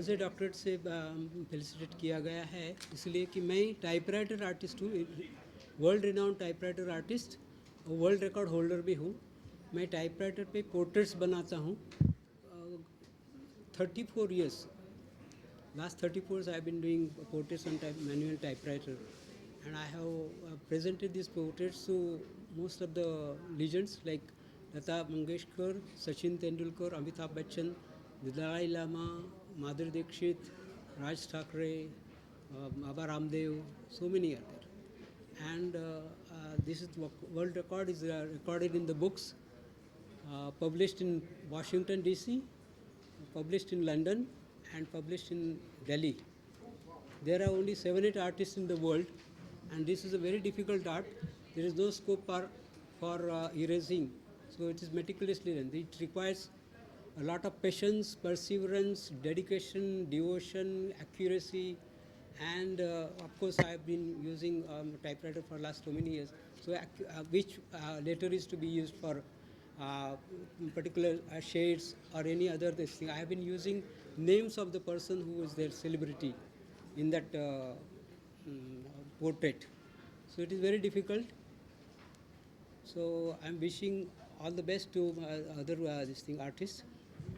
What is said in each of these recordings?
मुझे डॉक्टरेट से फेलिसिटेट किया गया है इसलिए कि मैं टाइपराइटर आर्टिस्ट हूँ, वर्ल्ड रिनाउंड टाइपराइटर आर्टिस्ट और वर्ल्ड रिकॉर्ड होल्डर भी हूँ। मैं टाइपराइटर पे पोर्ट्रेट्स बनाता हूँ 34 years. Last 34 years I have been doing portraits on manual typewriter, and I have presented these portraits to most of the legends like Lata Mangeshkar, Sachin Tendulkar, Amitabh Bachchan, the Dalai Lama, Madhuri Dixit, Raj Thackeray, Baba Ramdev, so many are there. And this is world record is recorded in the books, published in Washington DC, published in London, and published in Delhi. There are only 7-8 artists in the world, and this is a very difficult art. There is no scope for erasing, so it is meticulously done. It requires a lot of patience, perseverance, dedication, devotion, accuracy, and of course I have been using typewriter for last so many years. So which later is to be used for particular shades or any other this thing. I have been using names of the person who is their celebrity in that portrait. So it is very difficult. So I am wishing all the best to other artists,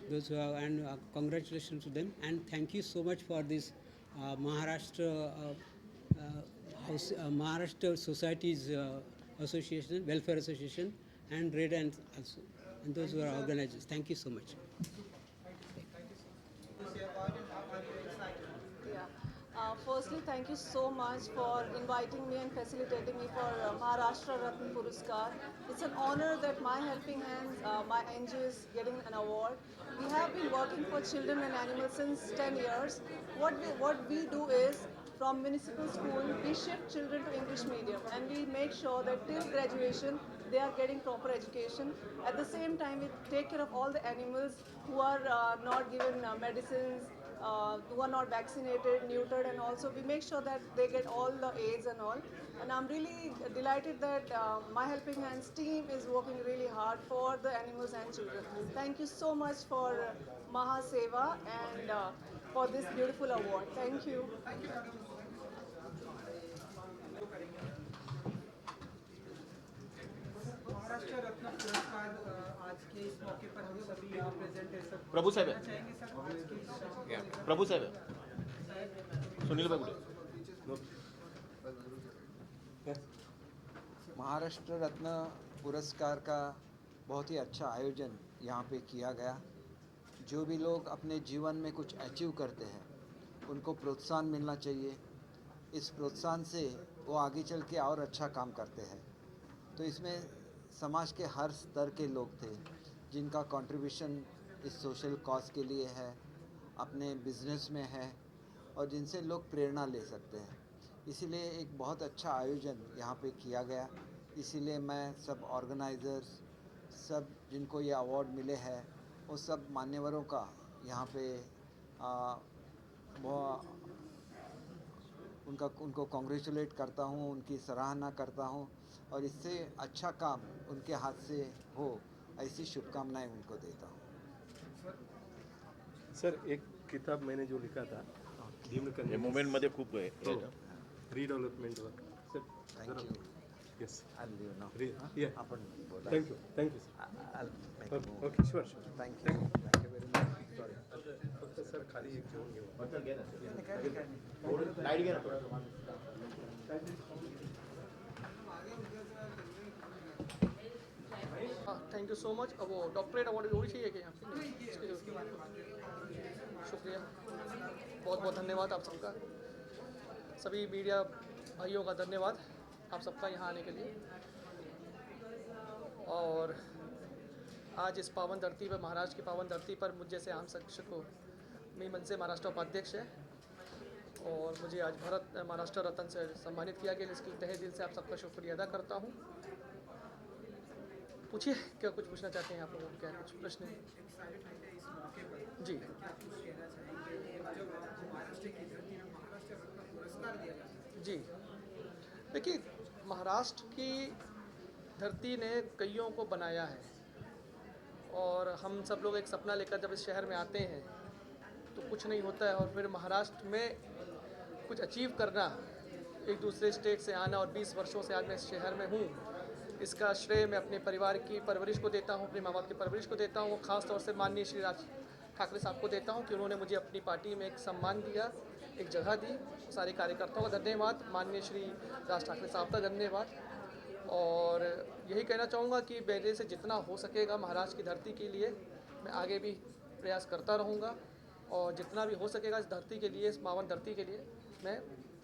those who have, and congratulations to them, and thank you so much for this Maharashtra Societies Association, Welfare Association, and Red and also, and those who are organizers. Thank you so much. Yeah. Firstly, thank you so much for inviting me and facilitating me for Maharashtra Ratna Puraskar. It's an honor that my helping hands, my NGO is getting an award. We have been working for children and animals since 10 years. What we do is, from municipal school, we shift children to English medium, and we make sure that till graduation they are getting proper education. At the same time, we take care of all the animals who are not given medicines, who are not vaccinated, neutered, and also we make sure that they get all the aids and all. And I'm really delighted that My Helping Hands team is working really hard for the animals and children. Thank you so much for Maha Seva and for this beautiful award. Thank you. Maharashtra Ratna पुरस्कार आज के इस मौके पर हम सभी यहाँ present है सर। प्रभु साहब है। चाहेंगे सर आज की प्रभु साहब है। सुनील भाई बोले। महाराष्ट्र रत्न पुरस्कार का बहुत ही अच्छा आयोजन यहाँ पे किया गया। जो भी लोग अपने जीवन में कुछ अचीव करते हैं उनको प्रोत्साहन मिलना चाहिए। इस प्रोत्साहन से वो आगे चल के और अच्छा काम करते हैं। तो इसमें समाज के हर स्तर के लोग थे जिनका कंट्रीब्यूशन इस सोशल कॉज के लिए है, अपने बिजनेस में है, और जिनसे लोग प्रेरणा ले सकते हैं। इसीलिए एक बहुत अच्छा आयोजन यहाँ पे किया गया। इसीलिए मैं सब ऑर्गेनाइज़र्स, सब जिनको ये अवार्ड मिले हैं, वो सब मान्यवरों का यहाँ पे उनको कॉन्ग्रेचुलेट करता हूँ, उनकी सराहना करता हूँ, और इससे अच्छा काम उनके हाथ से हो ऐसी शुभकामनाएं उनको देता हूँ। सर, एक किताब मैंने जो लिखा था हे मुवमेंट मध्ये खूप आहे redevelopment work sir. Thank you. Yes आपण बोला। Thank you sir. Okay sure thank you very much. Sorry फक्त सर खाली एक जेवण घेऊ। लाईट घे ना। Thank you so much. अब वो डॉक्टरेट अवार्ड जरूरी चाहिए कि यहाँ पे शुक्रिया, बहुत बहुत धन्यवाद आप सबका, सभी मीडिया भाइयों का धन्यवाद आप सबका यहाँ आने के लिए। और आज इस पावन धरती पर, महाराष्ट्र की पावन धरती पर, मुझ जैसे आम शिक्षक को मेरी मन से महाराष्ट्र उपाध्यक्ष है और मुझे आज महाराष्ट्र रत्न से सम्मानित किया गया, इसके तहे दिल से आप सबका शुक्रिया अदा करता हूँ। पूछिए, क्या कुछ पूछना चाहते हैं आप लोगों को? क्या कुछ प्रश्न है? जी जी, देखिए, महाराष्ट्र की धरती ने कईयों को बनाया है और हम सब लोग एक सपना लेकर जब इस शहर में आते हैं तो कुछ नहीं होता है, और फिर महाराष्ट्र में कुछ अचीव करना, एक दूसरे स्टेट से आना, और 20 वर्षों से आज मैं इस शहर में हूँ, इसका श्रेय मैं अपने परिवार की परवरिश को देता हूँ, अपने माँ बाप की परवरिश को देता हूँ, खास तौर से माननीय श्री राज ठाकरे साहब को देता हूँ कि उन्होंने मुझे अपनी पार्टी में एक सम्मान दिया, एक जगह दी। सारे कार्यकर्ताओं का धन्यवाद, माननीय श्री राज ठाकरे साहब का धन्यवाद। और यही कहना चाहूँगा कि मेरे से जितना हो सकेगा महाराष्ट्र की धरती के लिए मैं आगे भी प्रयास करता रहूँगा, और जितना भी हो सकेगा इस धरती के लिए, इस पावन धरती के लिए मैं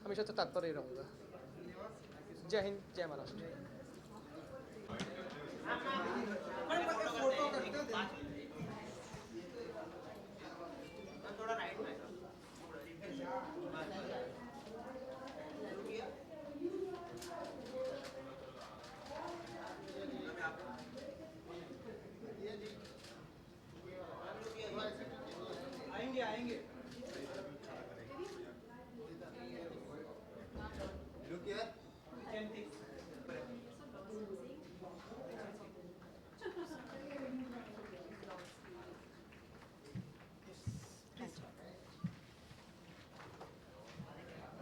हमेशा से तत्पर रहूँगा। जय हिंद, जय महाराष्ट्र। फोटो करते हैं। आएंगे आएंगे।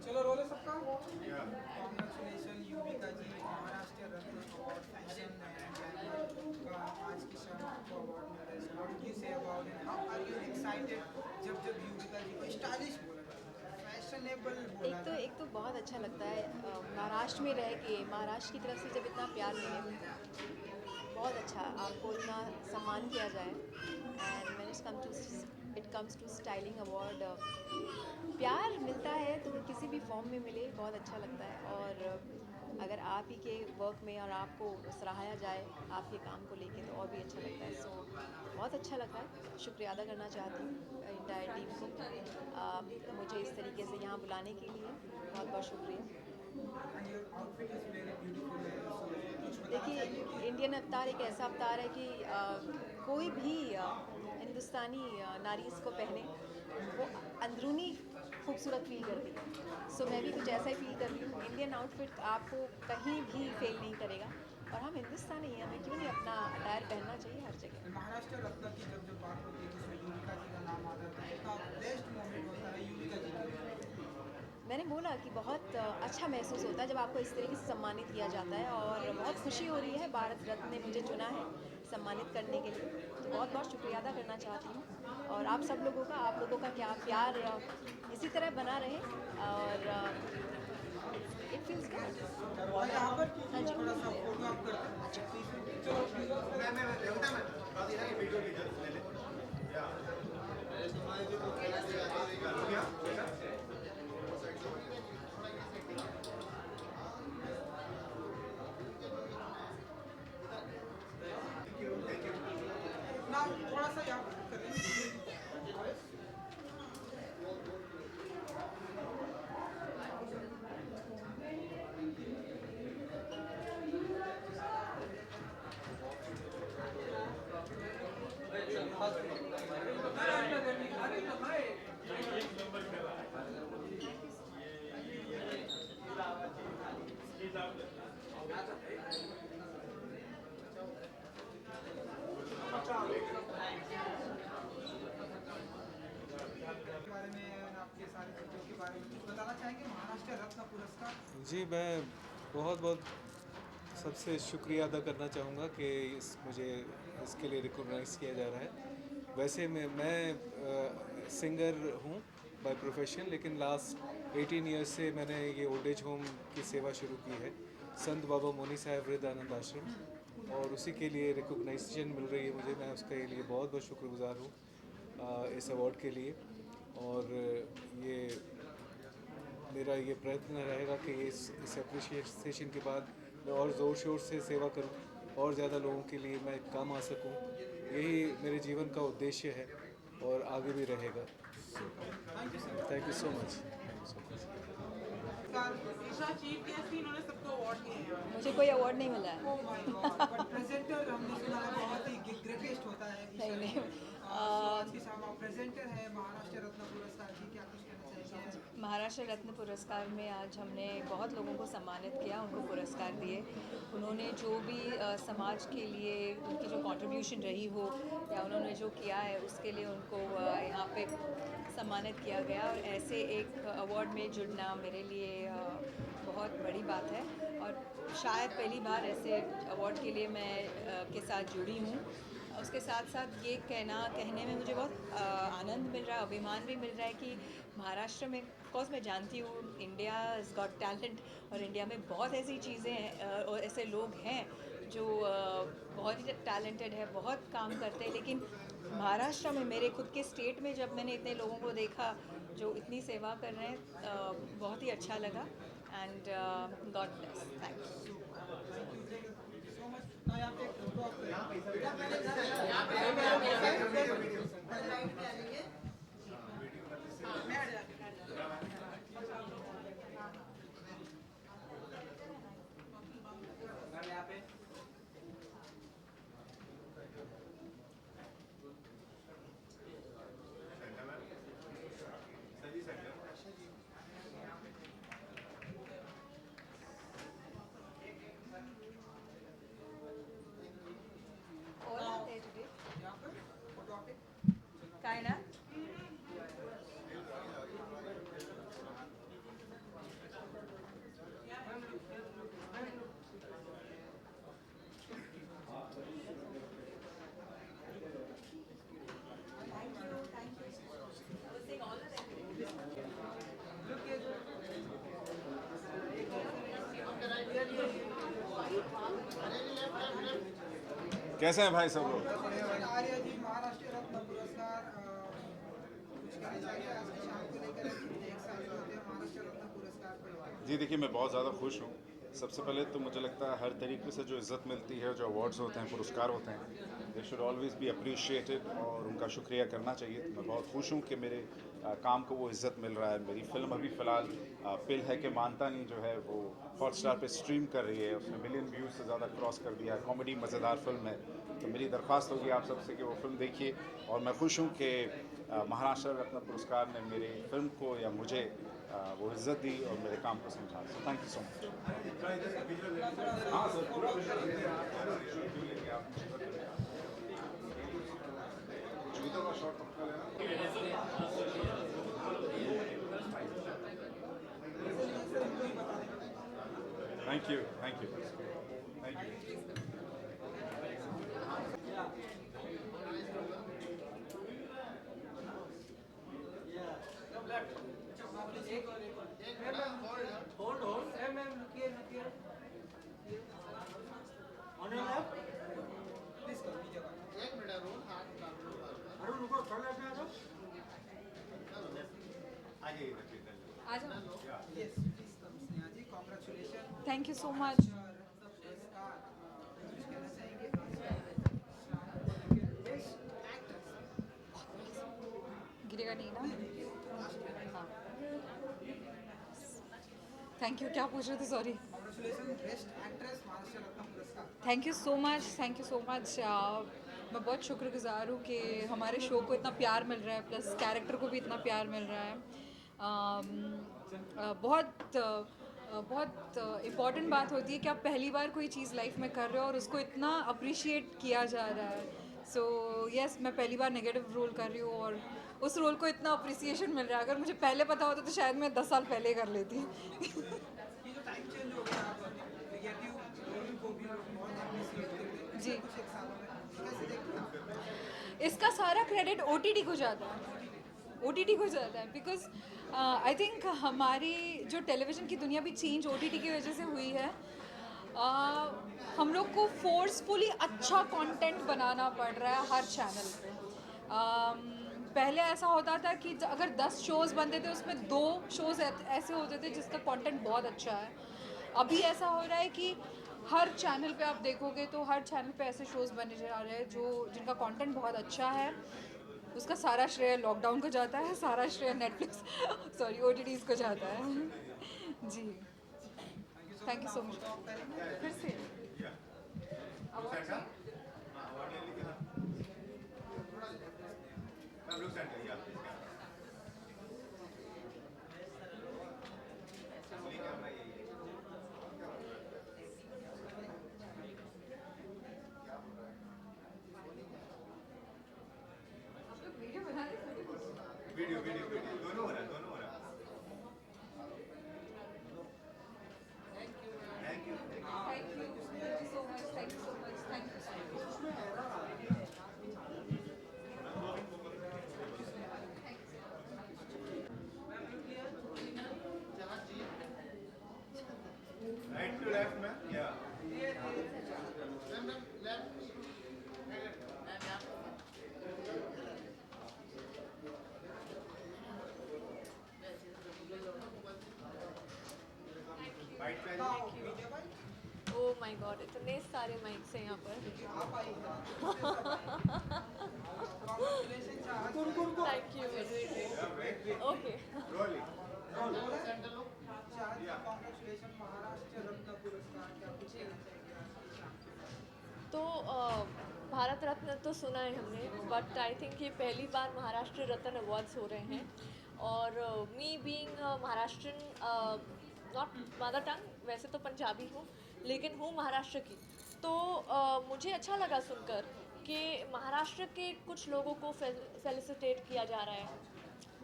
चलो रोले सबका। Congratulation Yuvika ji, Maharashtra Ratna award fashion का आज की शाम आपको अवार्ड मिला है। What do you say about it? How are you excited जब युविका जी को स्टाइलिश बोला, फैशनेबल बोला? एक तो बहुत अच्छा लगता है महाराष्ट्र में रह के, महाराष्ट्र की तरफ से जब इतना प्यार मिले, बहुत अच्छा, आपको इतना सम्मान किया जाए। And when it comes to styling award, प्यार मिलता है तो किसी भी फॉर्म में मिले, बहुत अच्छा लगता है। और अगर आप ही के वर्क में और आपको सराहाया जाए आपके काम को लेके, तो और भी अच्छा लगता है। सो बहुत अच्छा लगता है। शुक्रिया अदा करना चाहती हूँ इंटायर टीम को, मुझे इस तरीके से यहाँ बुलाने के लिए बहुत बहुत शुक्रिया। देखिए, इंडियन अवतार एक ऐसा अवतार है कि कोई भी हिंदुस्तानी नारी इसको पहने वो अंदरूनी खूबसूरत फील करती है। सो मैं भी कुछ ऐसा ही फील कर रही हूँ। इंडियन आउटफिट आपको कहीं भी फेल नहीं करेगा, और हम हिंदुस्तानी हैं, हमें क्यों नहीं अपना अटायर पहनना चाहिए हर जगह। महाराष्ट्र रत्न की जब बात होती है जिसमें युविका जी का नाम आता है, तो बेस्ट मोमेंट होता है युविका जी के लिए। मैंने बोला कि बहुत अच्छा महसूस होता है जब आपको इस तरीके से सम्मानित किया जाता है, और बहुत खुशी हो रही है भारत रत्न ने मुझे चुना है सम्मानित करने के लिए। तो बहुत बहुत शुक्रिया अदा करना चाहती हूँ, और आप सब लोगों का, आप लोगों का क्या प्यार इसी तरह बना रहे, और इट फील्स गुड। यहाँ पर हाँ जी, थोड़ा सा फोटो आप करते हैं। चलो ना, थोड़ा सा यहाँ पर करें। बारे में, आपके सारी चीज़ों के बारे में कुछ बताना चाहेंगे? महाराष्ट्र रत्न पुरस्कार। जी, मैं बहुत बहुत सबसे शुक्रिया अदा करना चाहूँगा कि मुझे इसके लिए रिकॉग्नाइज़ किया जा रहा है। वैसे मैं सिंगर हूँ बाय प्रोफेशन, लेकिन लास्ट 18 ईयर्स से मैंने ये ओल्ड एज होम की सेवा शुरू की है, संत बाबा मोनी साहब वृद्धानंद आश्रम, और उसी के लिए रिकॉग्नाइजेशन मिल रही है मुझे। मैं उसके लिए बहुत बहुत शुक्रगुजार हूँ इस अवार्ड के लिए। और ये मेरा ये प्रयत्न रहेगा कि इस अप्रिशिएशन के बाद मैं और ज़ोर शोर से सेवा करूं, और ज़्यादा लोगों के लिए मैं काम आ सकूं। यही मेरे जीवन का उद्देश्य है और आगे भी रहेगा। Thank you so much. इन्होंने सबको अवार्ड दिए हैं। मुझे कोई अवार्ड नहीं मिला है। बट प्रेजेंटर हमने सुना है बहुत ही ग्रेटेस्ट होता है। नहीं। आज के सामने प्रेजेंटर है महाराष्ट्र रत्न पुरस्कार की, क्या कुछ कहना चाहिए? महाराष्ट्र महाराष्ट्र रत्न पुरस्कार में आज हमने बहुत लोगों को सम्मानित किया, उनको पुरस्कार दिए। उन्होंने जो भी समाज के लिए उनकी जो कंट्रीब्यूशन रही हो या उन्होंने जो किया है उसके लिए उनको यहाँ पे सम्मानित किया गया। और ऐसे एक अवार्ड में जुड़ना मेरे लिए बहुत बड़ी बात है और शायद पहली बार ऐसे अवार्ड के लिए मैं के साथ जुड़ी हूँ। उसके साथ साथ ये कहने में मुझे बहुत आनंद मिल रहा है, अभिमान भी मिल रहा है कि महाराष्ट्र में, ऑफकोर्स मैं जानती हूँ इंडिया इज़ गॉट टैलेंट और इंडिया में बहुत ऐसी चीज़ें हैं और ऐसे लोग हैं जो बहुत ही टैलेंटेड है, बहुत काम करते हैं। लेकिन महाराष्ट्र में, मेरे खुद के स्टेट में जब मैंने इतने लोगों को देखा जो इतनी सेवा कर रहे हैं, बहुत ही अच्छा लगा। And God bless, thank you. काय ना कैसे हैं भाई सब लोग? आर्य जी महाराष्ट्र रत्न पुरस्कार कुछ कहना चाहिए आज की शाम को लेकर? 1 साल होते हैं महाराष्ट्र रत्न पुरस्कार पर। जी देखिए, मैं बहुत ज़्यादा खुश हूँ। सबसे पहले तो मुझे लगता है हर तरीके से जो इज़्ज़त मिलती है, जो अवार्ड्स होते हैं, पुरस्कार होते हैं, they should always be appreciated और उनका शुक्रिया करना चाहिए। तो मैं बहुत खुश हूँ कि मेरे काम को वो इज़्ज़त मिल रहा है। मेरी फिल्म अभी फ़िलहाल पिल है कि मानता नहीं जो है वो हॉटस्टार पे स्ट्रीम कर रही है। उसने मिलियन व्यूज़ से ज़्यादा क्रॉस कर दिया। कॉमेडी मज़ेदार फिल्म है। तो मेरी दरख्वास्त होगी आप सबसे कि वो फिल्म देखिए। और मैं खुश हूँ कि महाराष्ट्र रत्न पुरस्कार ने मेरी फिल्म को या मुझे वो इज़्ज़त दी और मेरे काम को समझा। So thank you so much. हाँ सर, पूरा जूतों का शॉट पक्का लेना। Thank you, thank you, thank you. Thank you so much. गिरेगा नहीं ना? हाँ, थैंक यू। क्या पूछ रहे थे? Sorry. Thank you so much, thank you so much. मैं बहुत शुक्रगुजार हूँ कि हमारे शो को इतना प्यार मिल रहा है, प्लस कैरेक्टर को भी इतना प्यार मिल रहा है। बहुत इम्पॉर्टेंट बात होती है कि आप पहली बार कोई चीज़ लाइफ में कर रहे हो और उसको इतना अप्रिशिएट किया जा रहा है। सो यस, मैं पहली बार नेगेटिव रोल कर रही हूँ और उस रोल को इतना अप्रिसिएशन मिल रहा है। अगर मुझे पहले पता होता तो शायद मैं 10 साल पहले कर लेती। जी, इसका सारा क्रेडिट OTT को जाता है। OTT को जाता है बिकॉज आई थिंक हमारी जो टेलीविज़न की दुनिया भी चेंज OTT की वजह से हुई है। हम लोग को फोर्सफुली अच्छा कंटेंट बनाना पड़ रहा है हर चैनल पे। पहले ऐसा होता था कि अगर 10 शोज़ बनते थे उसमें 2 शोज़ ऐसे होते थे जिसका कंटेंट बहुत अच्छा है। अभी ऐसा हो रहा है कि हर चैनल पे आप देखोगे तो हर चैनल पे ऐसे शोज़ बने जा रहे हैं जिनका कंटेंट बहुत अच्छा है। उसका सारा श्रेय लॉकडाउन को जाता है, सारा श्रेय नेटफ्लिक्स OTTs को जाता है। जी, थैंक यू सो मच। फिर से ओह माय गॉड, इतने सारे माइक्स हैं यहाँ पर। Thank you. Okay. Congratulation Maharashtra Ratna Puraskar, क्या कुछ कहना चाहेंगे तो भारत रत्न तो सुना है हमने, बट आई थिंक ये पहली बार महाराष्ट्र रत्न अवार्ड्स हो रहे हैं। और me being Maharashtrian, not mother tongue, वैसे तो पंजाबी हूँ लेकिन हूँ महाराष्ट्र की। तो मुझे अच्छा लगा सुनकर कि महाराष्ट्र के कुछ लोगों को फेलिसिटेट किया जा रहा है,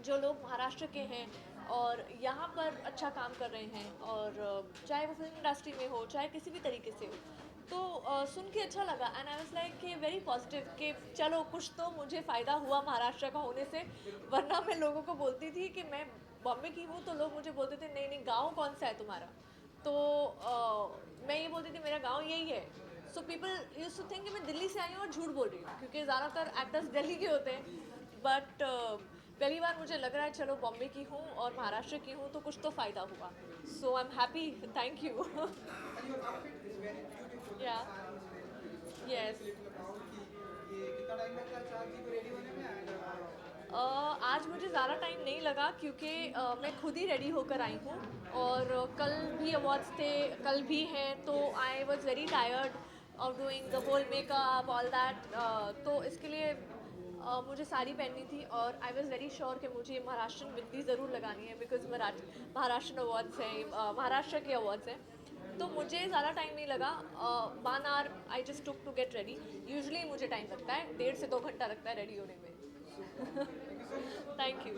जो लोग महाराष्ट्र के हैं और यहाँ पर अच्छा काम कर रहे हैं, और चाहे वो फिल्म इंडस्ट्री में हो चाहे किसी भी तरीके से हो। तो सुन के अच्छा लगा एंड आई वाज लाइक कि वेरी पॉजिटिव कि चलो कुछ तो मुझे फ़ायदा हुआ महाराष्ट्र का होने से। वरना मैं लोगों को बोलती थी कि मैं बॉम्बे की हूँ, तो लोग मुझे बोलते थे नहीं नहीं गाँव कौन सा है तुम्हारा। तो मैं ये बोलती थी मेरा गाँव यही है। So people used to think कि मैं दिल्ली से आई हूँ और झूठ बोल रही हूँ, क्योंकि ज़्यादातर एक्टर्स दिल्ली के होते हैं। बट पहली बार मुझे लग रहा है चलो बॉम्बे की हूँ और महाराष्ट्र की हूँ तो कुछ तो फ़ायदा हुआ। So I am happy, thank you. Yeah yes, आज मुझे ज़्यादा टाइम नहीं लगा क्योंकि मैं खुद ही रेडी होकर आई हूँ, और कल भी अवार्ड्स थे, कल भी हैं, तो I was very tired of doing the whole makeup all that. तो इसके लिए मुझे साड़ी पहननी थी, और आई वॉज वेरी श्योर कि मुझे महाराष्ट्रन बिंदी ज़रूर लगानी है, बिकॉज महाराष्ट्रन अवार्ड्स हैं, महाराष्ट्र के अवार्ड्स हैं। तो मुझे ज़्यादा टाइम नहीं लगा, 1 hour I just took to get ready. Usually मुझे टाइम लगता है 1.5 से 2 घंटा लगता है रेडी होने में। Thank you.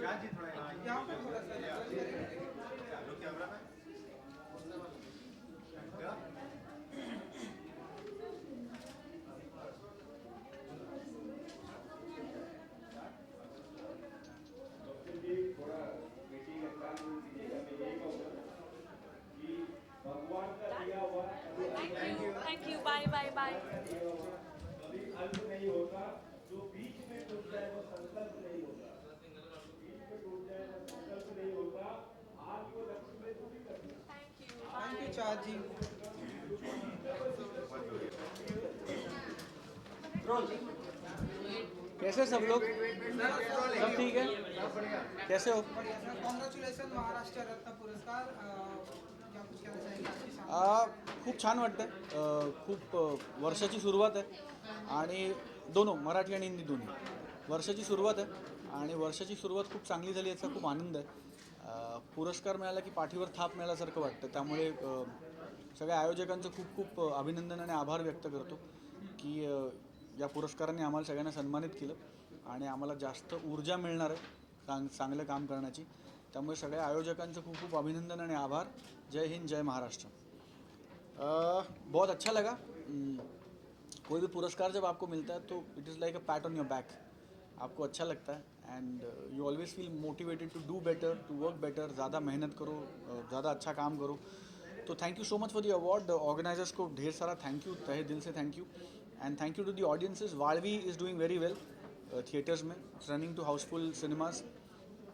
Thank you, bye bye bye. Thank you चार जी। कैसे सब लोग? सब ठीक है? कैसे हो? कॉन्ग्रॅच्युलेशन महाराष्ट्र रत्न पुरस्कार, क्या कुछ कहना चाहेंगे आज की शाम? खूप छान वाटतं, खूप वर्षाची सुरुवात आहे आणि दोनों मराठी आणि हिंदी दोन्ही वर्षाची सुरुवात आहे आणि वर्षाची सुरुवात खूप चांगली झाली याचा खूप आनंद आहे। पुरस्कार मिळाला की पाठीवर थाप मिळाल्यासारखं वाटतं, त्यामुळे सगळ्या आयोजकांचं खूप खूप अभिनंदन आणि आभार व्यक्त करतो की या पुरस्कारांनी आम्हाला सगळ्यांना सन्मानित केलं आणि आम्हाला जास्त ऊर्जा मिळणार आहे चांगलं काम करण्याची। त्यामुळे सगळ्या आयोजकांचं खूप खूप अभिनंदन आणि आभार। जय हिंद, जय महाराष्ट्र। बहुत अच्छा लगा। कोई भी पुरस्कार जब आपको मिलता है तो it is like a pat on your back, आपको अच्छा लगता है and you always feel motivated to do better, to work better, ज़्यादा मेहनत करो, ज़्यादा अच्छा काम करो। तो thank you so much for the award. Organisers को ढेर सारा थैंक यू, तहे दिल से thank you, and thank you to the audiences. Vaalvi is doing very well theatres में, रनिंग टू हाउसफुल सिनेमास।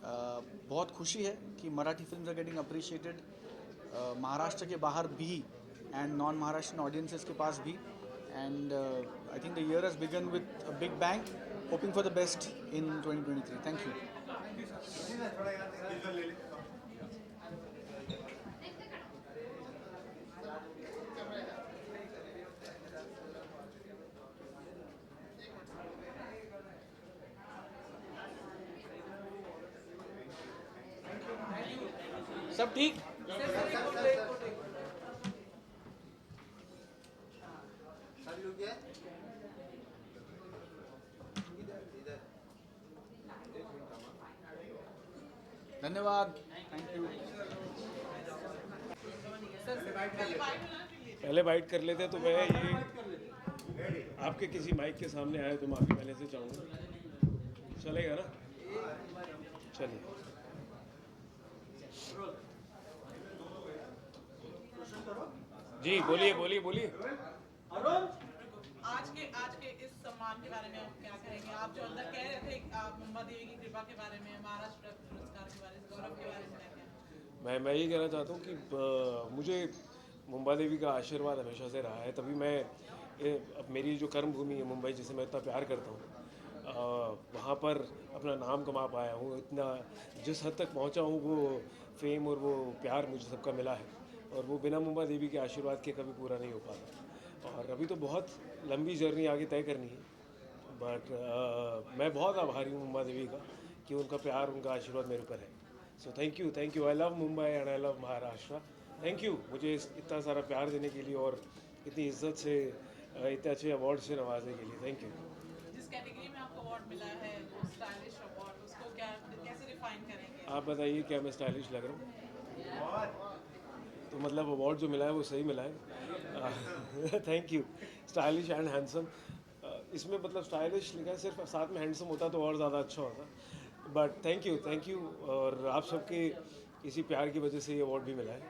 बहुत खुशी है कि Marathi films are getting appreciated Maharashtra के बाहर भी एंड नॉन महाराष्ट्रियन ऑडियंसेस के पास भी। And I think the year has begun with a big bang, hoping for the best in 2023। Thank you. सब ठीक? धन्यवाद, थैंक यू। पहले बाइट कर लेते तो मैं ये आपके किसी माइक के सामने आए तो माफ़ी पहले से चाहूँगा, चलेगा ना? चलिए। जी बोलिए बोलिए बोलिए। आज के इस सम्मान के बारे में आप क्या कहेंगे? आप जो अंदर कह रहे थे मुंबा देवी की कृपा के बारे में, महाराष्ट्र पुरस्कार के बारे में, गौरव के बारे में क्या? मैं ये कहना चाहता हूँ कि मुझे मुंबा देवी का आशीर्वाद हमेशा से रहा है, तभी मैं अब मेरी जो कर्मभूमि है मुंबई, जिसे मैं इतना प्यार करता हूँ, वहाँ पर अपना नाम कमा पाया हूँ। इतना जिस हद तक पहुँचा हूँ, वो फेम और वो प्यार मुझे सबका मिला है, और वो बिना मुंबा देवी के आशीर्वाद के कभी पूरा नहीं हो पाता। और अभी तो बहुत लंबी जर्नी आगे तय करनी है, बट मैं बहुत आभारी हूँ मुंबा देवी का कि उनका प्यार, उनका आशीर्वाद मेरे ऊपर है। So thank you, I love Mumbai and I love Maharashtra. Thank you मुझे इतना सारा प्यार देने के लिए और इतनी इज्जत से, इतने अच्छे अवार्ड से नवाजने के लिए। Thank you. जिस कैटेगरी में आपको अवार्ड मिला है, वो स्टाइलिश अवार्ड, उसको क्या कैसे डिफाइन करेंगे? आप बताइए, क्या मैं स्टाइलिश लग रहा हूँ? तो मतलब अवार्ड जो मिला है वो सही मिला है। Thank you. Stylish and handsome, इसमें मतलब स्टाइलिश लिखा है, सिर्फ साथ में हैंडसम होता तो और ज़्यादा अच्छा होता। बट थैंक यू, और आप सबके इसी प्यार की वजह से ये अवार्ड भी मिला है,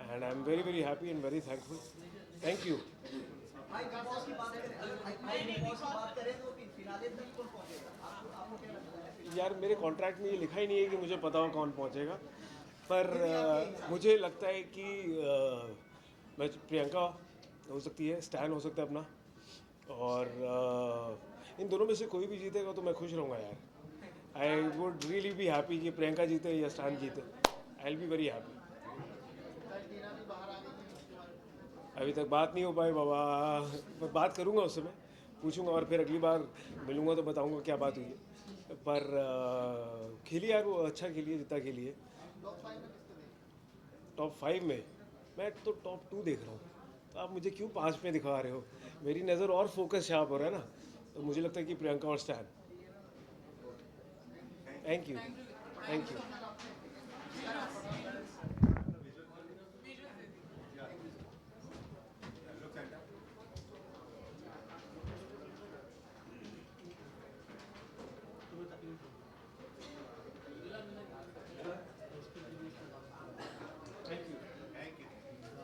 and I am very very happy and very thankful. Thank you. यार मेरे कॉन्ट्रैक्ट में ये लिखा ही नहीं है कि मुझे पता हो कौन पहुंचेगा, पर मुझे लगता है कि मैं प्रियंका हो सकती है, स्टैन हो सकता है अपना, और इन दोनों में से कोई भी जीतेगा तो मैं खुश रहूँगा यार। I would really be happy कि प्रियंका जीते या स्टैन जीते। I will be very happy. अभी तक बात नहीं हो पाई बाबा, मैं बात करूँगा उससे, मैं पूछूंगा और फिर अगली बार मिलूँगा तो बताऊँगा क्या बात हुई है। पर खेली यार, वो अच्छा खेली है जितना खेली है। टॉप 5 में मैं तो टॉप 2 देख रहा हूँ, तो आप मुझे क्यों 5 में दिखा रहे हो? मेरी नज़र और फोकस शार्प हो रहा है ना, तो मुझे लगता है कि प्रियंका और stand. Thank you, thank you.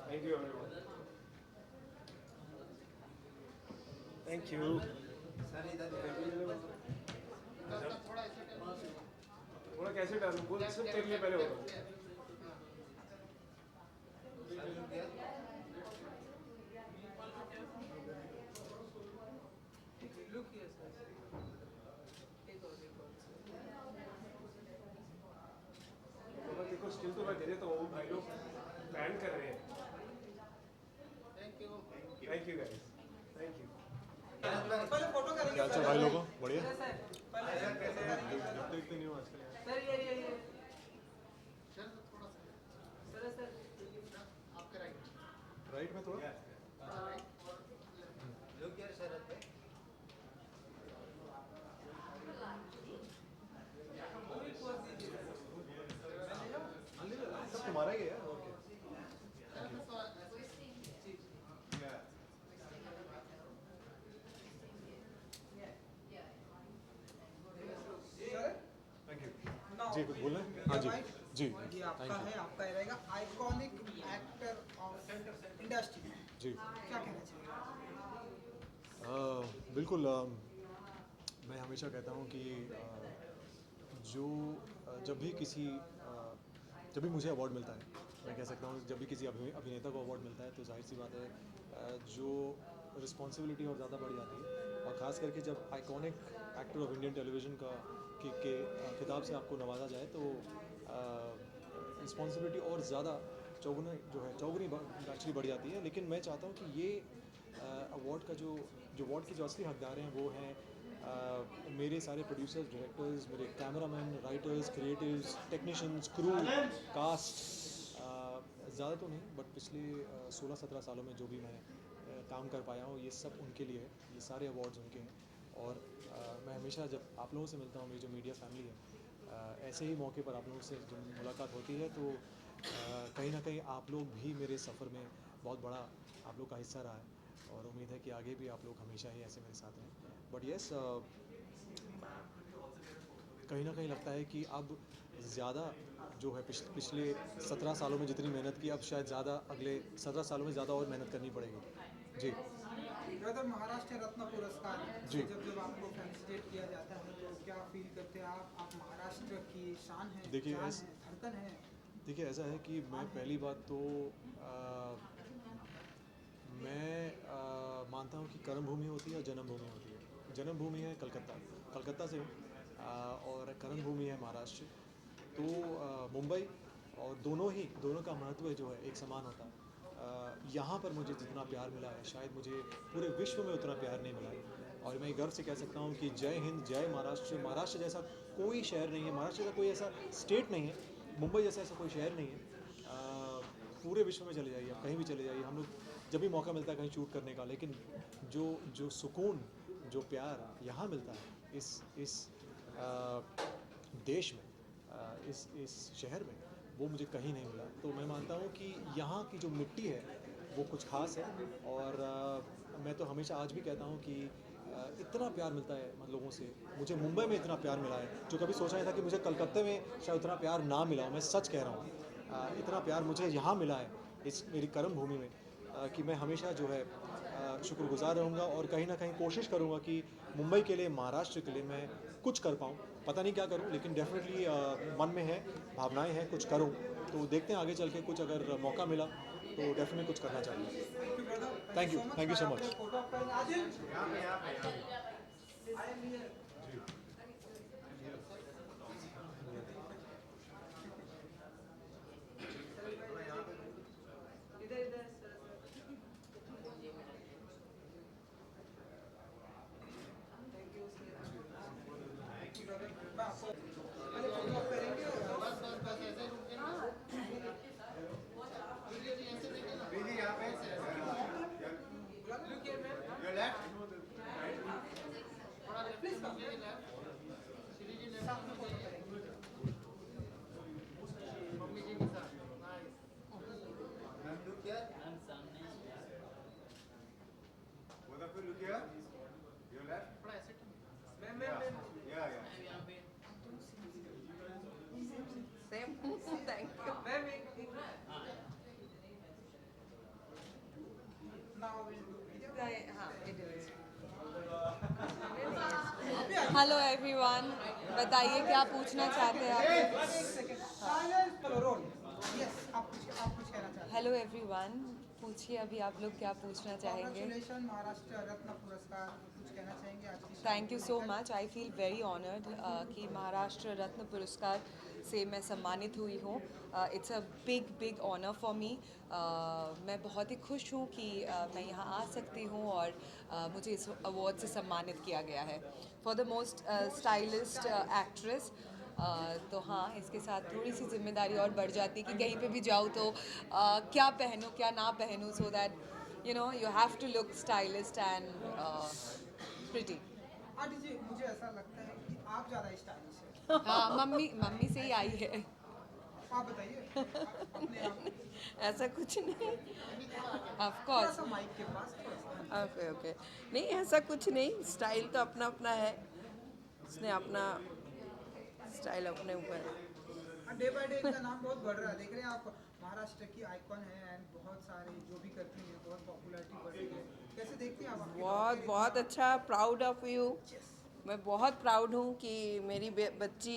Thank you everyone. Thank you. थोड़ा कैसे डालूं? बोल, सब तेरे लिए पहले होगा। देखो स्टिल तो मैं दे देता हूँ, भाई लोग बैन कर रहे हैं। Thank you guys, thank you. पहले फोटो करेंगे। क्या चल भाई लोगों? बढ़िया। दिखते नहीं हो आजकल सर। ये सर थोड़ा सर आपके राइट में थोड़ा लोग यार सर रहते सब तुम्हारा ही है। ओके जी कुछ बोल रहे हैं? हाँ जी जी ये आपका है, आपका रहेगा आइकॉनिक एक्टर ऑफ इंडस्ट्री। जी क्या कहना चाहिए? बिल्कुल। मैं हमेशा कहता हूँ कि जब भी मुझे अवार्ड मिलता है, मैं कह सकता हूँ जब भी किसी अभिनेता को अवार्ड मिलता है तो जाहिर सी बात है जो रिस्पॉन्सिबिलिटी और ज़्यादा बढ़ जाती है, और ख़ास करके जब iconic actor of Indian television के खिताब से आपको नवाजा जाए तो रिस्पॉन्सिबिलिटी और ज़्यादा चौगुनी एक्चुअली बढ़ जाती है। लेकिन मैं चाहता हूँ कि ये अवार्ड का जो अवार्ड के जो असली हकदार हैं वो हैं मेरे सारे प्रोड्यूसर्स, डायरेक्टर्स, मेरे cameraman, writers, creatives, technicians, crew, cast. ज़्यादा तो नहीं, बट पिछले 16-17 सालों में जो भी मैं काम कर पाया हूँ, ये सब उनके लिए है, ये सारे अवार्ड्स उनके हैं। और मैं हमेशा जब आप लोगों से मिलता हूँ, मेरी जो मीडिया फैमिली है, ऐसे ही मौके पर आप लोगों से जब मुलाकात होती है तो कहीं ना कहीं आप लोग भी मेरे सफ़र में बहुत बड़ा आप लोग का हिस्सा रहा है, और उम्मीद है कि आगे भी आप लोग हमेशा ही ऐसे मेरे साथ रहें। बट येस, कहीं ना कहीं लगता है कि अब ज़्यादा जो है पिछले 17 सालों में जितनी मेहनत की, अब शायद ज़्यादा अगले 17 सालों में ज़्यादा और मेहनत करनी पड़ेगी। जी ब्रदर, महाराष्ट्र रत्न पुरस्कार जी। जब आपको फेलिसिटेट किया जाता है तो क्या फील करते हैं आप महाराष्ट्र की शान है, देखिए जान है, धड़कन है। देखिए ऐसा है कि मैं पहली बात तो मैं मानता हूँ कि कर्म भूमि होती है और जन्मभूमि होती है। जन्मभूमि है कलकत्ता से हूँ और कर्म भूमि है महाराष्ट्र। तो मुंबई और दोनों का महत्व जो है एक समान होता है। यहाँ पर मुझे जितना प्यार मिला है शायद मुझे पूरे विश्व में उतना प्यार नहीं मिला है। और मैं गर्व से कह सकता हूँ कि जय हिंद, जय महाराष्ट्र। महाराष्ट्र जैसा कोई शहर नहीं है, महाराष्ट्र जैसा कोई ऐसा स्टेट नहीं है, मुंबई जैसा ऐसा कोई शहर नहीं है। पूरे विश्व में चले जाइए, आप कहीं भी चले जाइए, हम लोग जब भी मौका मिलता है कहीं शूट करने का, लेकिन जो सुकून, जो प्यार यहाँ मिलता है इस देश में, इस शहर में, वो मुझे कहीं नहीं मिला। तो मैं मानता हूँ कि यहाँ की जो मिट्टी है वो कुछ ख़ास है। और मैं तो हमेशा आज भी कहता हूँ कि इतना प्यार मिलता है लोगों से। मुझे मुंबई में इतना प्यार मिला है जो कभी सोचा नहीं था कि मुझे कलकत्ते में शायद उतना प्यार ना मिला हो। मैं सच कह रहा हूँ, इतना प्यार मुझे यहाँ मिला है इस मेरी कर्म भूमि में, कि मैं हमेशा जो है शुक्रगुजार रहूँगा और कहीं ना कहीं कोशिश करूँगा कि मुंबई के लिए, महाराष्ट्र के लिए मैं कुछ कर पाऊँ। पता नहीं क्या करूँ, लेकिन डेफिनेटली मन में है, भावनाएं हैं कुछ करूँ। तो देखते हैं आगे चल के, कुछ अगर मौका मिला तो डेफिनेटली कुछ करना चाहूँगा। Thank you so much. Hello everyone, बताइए क्या पूछना चाहते हैं आप? हेलो एवरीवन, पूछिए अभी आप लोग क्या पूछना चाहेंगे? महाराष्ट्र रत्न पुरस्कार, कुछ कहना चाहेंगे आज की? Thank you so much. I feel very honoured कि महाराष्ट्र रत्न पुरस्कार से मैं सम्मानित हुई हूँ। It's a big honour for me. मैं बहुत ही खुश हूँ कि मैं यहाँ आ सकती हूँ और मुझे इस अवार्ड से सम्मानित किया गया है for the most stylist actress. तो हाँ, इसके साथ थोड़ी सी जिम्मेदारी और बढ़ जाती है कि कहीं पे भी जाऊँ तो क्या पहनूँ क्या ना पहनूँ, so that you have to look stylish and pretty. Aunty ji, मुझे ऐसा लगता है कि आप ज़्यादा स्टाइलिश हैं। हाँ, मम्मी से ही आई है। आप बताइए अपने आप। ऐसा कुछ नहीं, ऑफ कोर्स। माइक के पास थोड़ा सा। ओके नहीं, ऐसा कुछ नहीं। स्टाइल तो अपना अपना है, उसने अपना स्टाइल अपने ऊपर है। डे बाय डे इनका नाम बहुत बढ़ रहा है। देख रहे हैं आप, महाराष्ट्र की आइकॉन है एंड बहुत सारे जो भी करती हैं बहुत पॉपुलैरिटी बढ़ रही है। कैसे देखते हैं आप? बहुत अच्छा, प्राउड ऑफ यू। मैं बहुत प्राउड हूँ कि मेरी बच्ची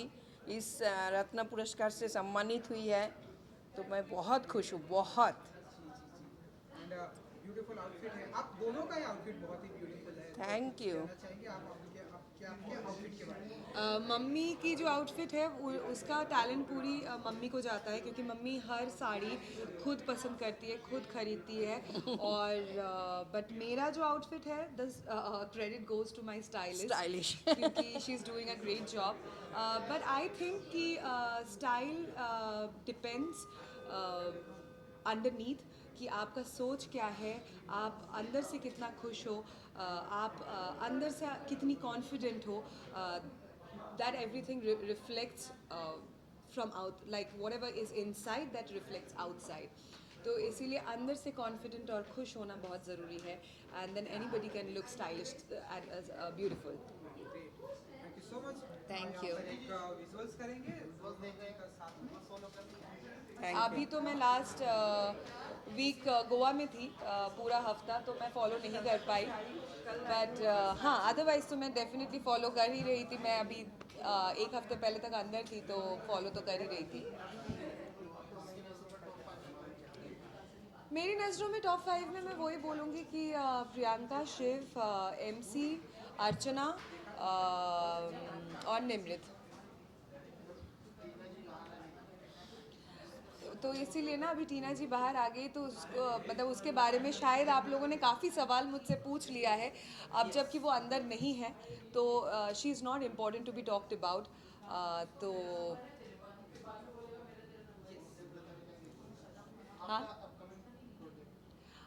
इस रत्न पुरस्कार से सम्मानित हुई है, तो मैं बहुत खुश हूँ, बहुत। एंड ब्यूटीफुल आउटफिट है, आप दोनों का ही आउटफिट बहुत ही ब्यूटीफुल है। Thank you. कहना चाहेंगे आप आपके आउटफिट के बारे में? मम्मी की जो आउटफिट है उसका टैलेंट पूरी मम्मी को जाता है, क्योंकि मम्मी हर साड़ी खुद पसंद करती है, खुद खरीदती है। और बट मेरा जो आउटफिट है, the credit goes to my stylish क्योंकि she is doing a great job. But I think कि स्टाइल डिपेंड्स अंडरनीथ कि आपका सोच क्या है, आप अंदर से कितना खुश हो, आप अंदर से कितनी कॉन्फिडेंट हो। that everything reflects from out, like whatever is inside that reflects outside. तो इसीलिए अंदर से कॉन्फिडेंट और खुश होना बहुत ज़रूरी है, and then anybody can look stylish and beautiful. Thank you so much. Thank you. Visuals करेंगे, विजुअल्स देखने का साथ में फॉलो करेंगे। अभी तो मैं लास्ट वीक गोवा में थी पूरा हफ्ता, तो मैं फॉलो नहीं कर पाई। बट हाँ, अदरवाइज़ तो मैं डेफिनेटली फॉलो कर ही रही थी। मैं अभी एक हफ्ते पहले तक अंदर थी, तो फॉलो तो कर ही रही थी। मेरी नज़रों में टॉप 5 में मैं वही बोलूँगी कि प्रियंका, शिव, MC, अर्चना और निमृत। तो इसीलिए ना अभी टीना जी बाहर आ गई तो उसको मतलब उसके बारे में शायद आप लोगों ने काफ़ी सवाल मुझसे पूछ लिया है। अब जबकि वो अंदर नहीं है तो she is not important to be talked about. तो हाँ,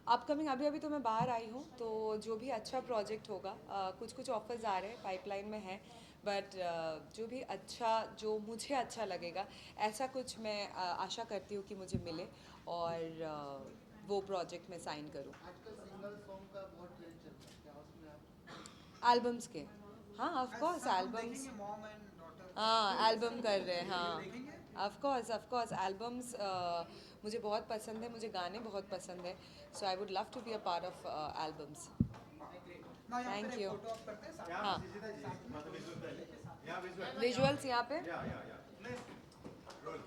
अपकमिंग अभी अभी तो मैं बाहर आई हूँ, तो जो भी अच्छा प्रोजेक्ट होगा, कुछ कुछ ऑफर्स आ रहे हैं, पाइपलाइन में है, बट जो भी अच्छा, जो मुझे अच्छा लगेगा, ऐसा कुछ मैं आशा करती हूँ कि मुझे मिले और वो प्रोजेक्ट मैं साइन करूँ। एल्बम्स के, हाँ ऑफ कोर्स एल्बम्स, हाँ एल्बम कर रहे हैं, हाँ ऑफ कोर्स एल्बम्स मुझे बहुत पसंद है, मुझे गाने बहुत पसंद है, so I would love to be a part of albums. Thank you. हाँ, विजुअल्स यहाँ पे। रोल